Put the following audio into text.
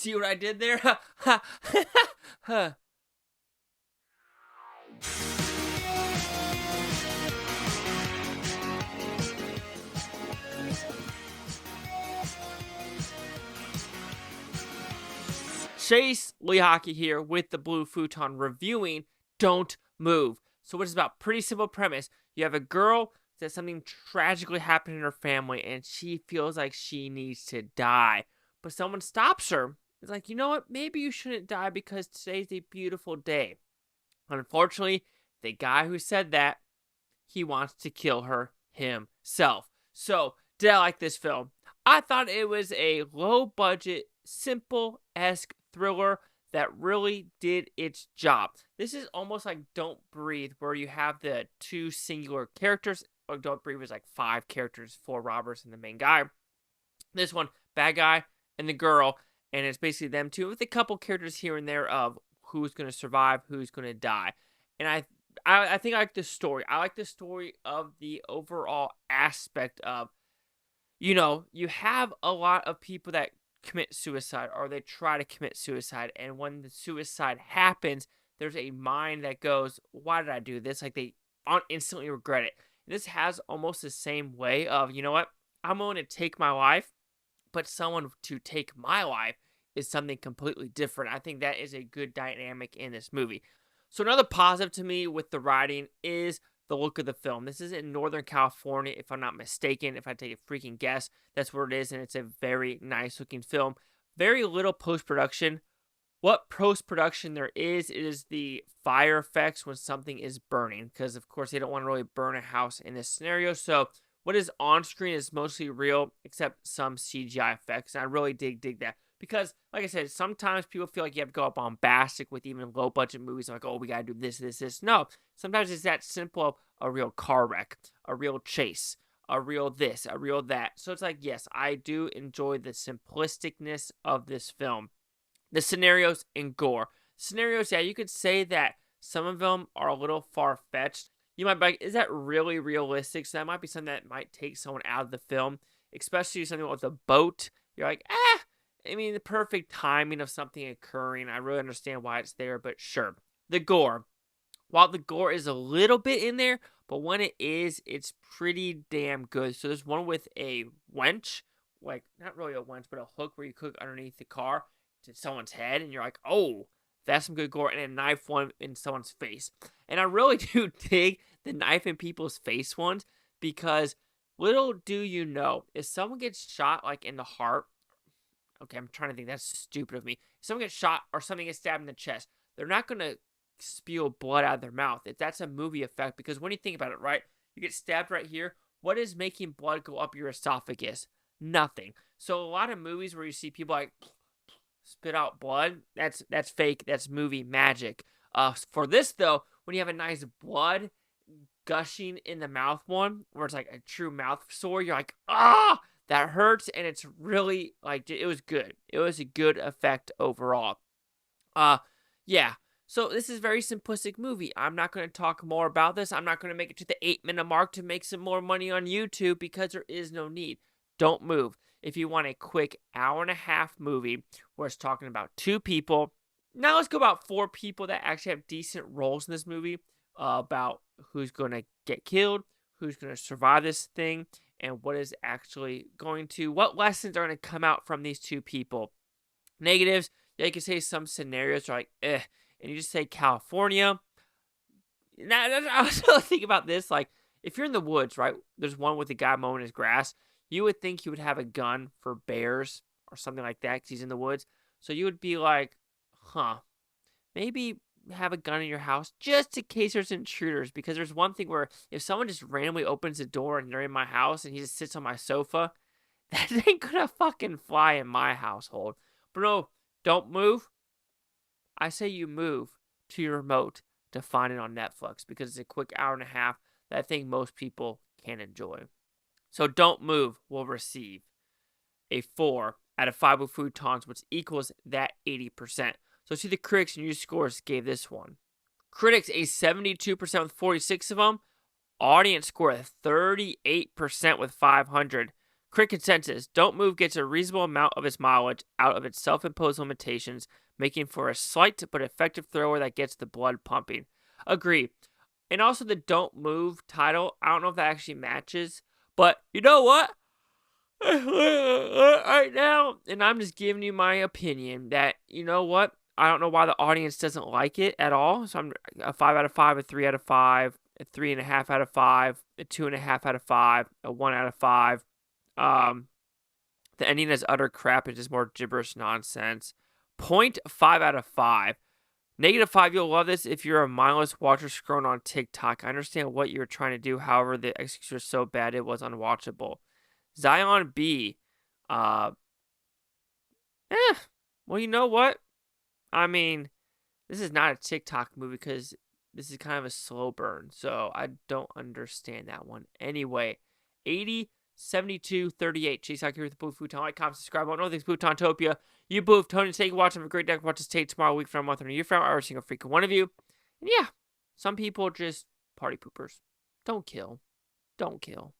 See what I did there? Huh. Chase Lee Hockey here with the Blue Futon reviewing Don't Move. So what is about? Pretty simple premise. You have a girl that something tragically happened in her family and she feels like she needs to die. But someone stops her. It's like, you know what? Maybe you shouldn't die because today's a beautiful day. Unfortunately, the guy who said that, he wants to kill her himself. So, did I like this film? I thought it was a low-budget, simple-esque thriller that really did its job. This is almost like Don't Breathe, where you have the two singular characters. Or Don't Breathe was like 5 characters, 4 robbers and the main guy. This one, bad guy and the girl, and it's basically them two with a couple characters here and there of who's going to survive, who's going to die. And I think I like the story. I like the story of the overall aspect of, you know, you have a lot of people that commit suicide or they try to commit suicide. And when the suicide happens, there's a mind that goes, why did I do this? Like they instantly regret it. And this has almost the same way of, you know what? I'm going to take my life, but someone to take my life is something completely different. I think that is a good dynamic in this movie. So another positive to me with the writing is the look of the film. This is in Northern California, if I'm not mistaken. If I take a freaking guess, that's where it is, and it's a very nice looking film. Very little post-production. What post-production there is the fire effects when something is burning, because of course they don't want to really burn a house in this scenario. So what is on screen is mostly real, except some CGI effects, and I really dig that. Because, like I said, sometimes people feel like you have to go up bombastic with even low-budget movies. Like, oh, we got to do this. No, sometimes it's that simple of a real car wreck, a real chase, a real this, a real that. So it's like, yes, I do enjoy the simplisticness of this film. The scenarios and gore. Scenarios, yeah, you could say that some of them are a little far-fetched. You might be like, is that really realistic? So that might be something that might take someone out of the film, especially something with a boat. You're like, I mean, the perfect timing of something occurring. I really understand why it's there, but sure. The gore. While the gore is a little bit in there, but when it is, it's pretty damn good. So there's one with a wench, like, not really a wench, but a hook where you cook underneath the car to someone's head, and you're like, oh, that's some good gore, and a knife one in someone's face. And I really do dig the knife in people's face ones, because little do you know, if someone gets shot, like, in the heart, okay, I'm trying to think. That's stupid of me. If someone gets shot or something gets stabbed in the chest, they're not going to spew blood out of their mouth. That's a movie effect, because when you think about it, right, you get stabbed right here. What is making blood go up your esophagus? Nothing. So a lot of movies where you see people like spit out blood, that's fake. That's movie magic. For this, though, when you have a nice blood gushing in the mouth one, where it's like a true mouth sore, you're like, that hurts, and it's really, like, it was good. It was a good effect overall. Yeah. So this is a very simplistic movie. I'm not going to talk more about this. I'm not going to make it to the 8-minute mark to make some more money on YouTube, because there is no need. Don't move. If you want a quick hour-and-a-half movie where it's talking about 2 people. Now let's go about 4 people that actually have decent roles in this movie. About who's going to get killed, who's going to survive this thing, and what is actually what lessons are going to come out from these 2 people. Negatives, yeah, you can say some scenarios are like, and you just say California. Now, I was really think about this, like, if you're in the woods, right, there's one with a guy mowing his grass, you would think he would have a gun for bears or something like that, because he's in the woods. So you would be like, maybe have a gun in your house just in case there's intruders, because there's one thing where if someone just randomly opens the door and they're in my house and he just sits on my sofa, that ain't gonna fucking fly in my household. But no, don't move. I say you move to your remote to find it on Netflix, because it's a quick hour-and-a-half that I think most people can enjoy. So Don't Move will receive a 4 out of 5 with Futons, which equals that 80%. So see, the critics and user scores gave this one. Critics a 72% with 46 of them. Audience score a 38% with 500. Quick consensus. Don't Move gets a reasonable amount of its mileage out of its self-imposed limitations, making for a slight but effective thrower that gets the blood pumping. Agree. And also the Don't Move title, I don't know if that actually matches, but you know what? Right now, and I'm just giving you my opinion that, you know what? I don't know why the audience doesn't like it at all. So I'm a 5 out of 5, a 3 out of 5, a 3.5 out of 5, a 2.5 out of 5, a 1 out of 5. The ending is utter crap. It's just more gibberish nonsense. 0.5 out of 5. -5, you'll love this if you're a mindless watcher scrolling on TikTok. I understand what you're trying to do. However, the execution was so bad it was unwatchable. Zion B. Well, you know what? I mean, this is not a TikTok movie because this is kind of a slow burn. So I don't understand that one. Anyway, 80, 72, 38. Chase out here with the Blue Futon. Like, comment, subscribe. I know things Futontopia. You Blue Tony, take a watch. Have a great day. Watch us take tomorrow, week from, month, or a year from. Every single freaking one of you. And yeah, some people just party poopers. Don't kill. Don't kill.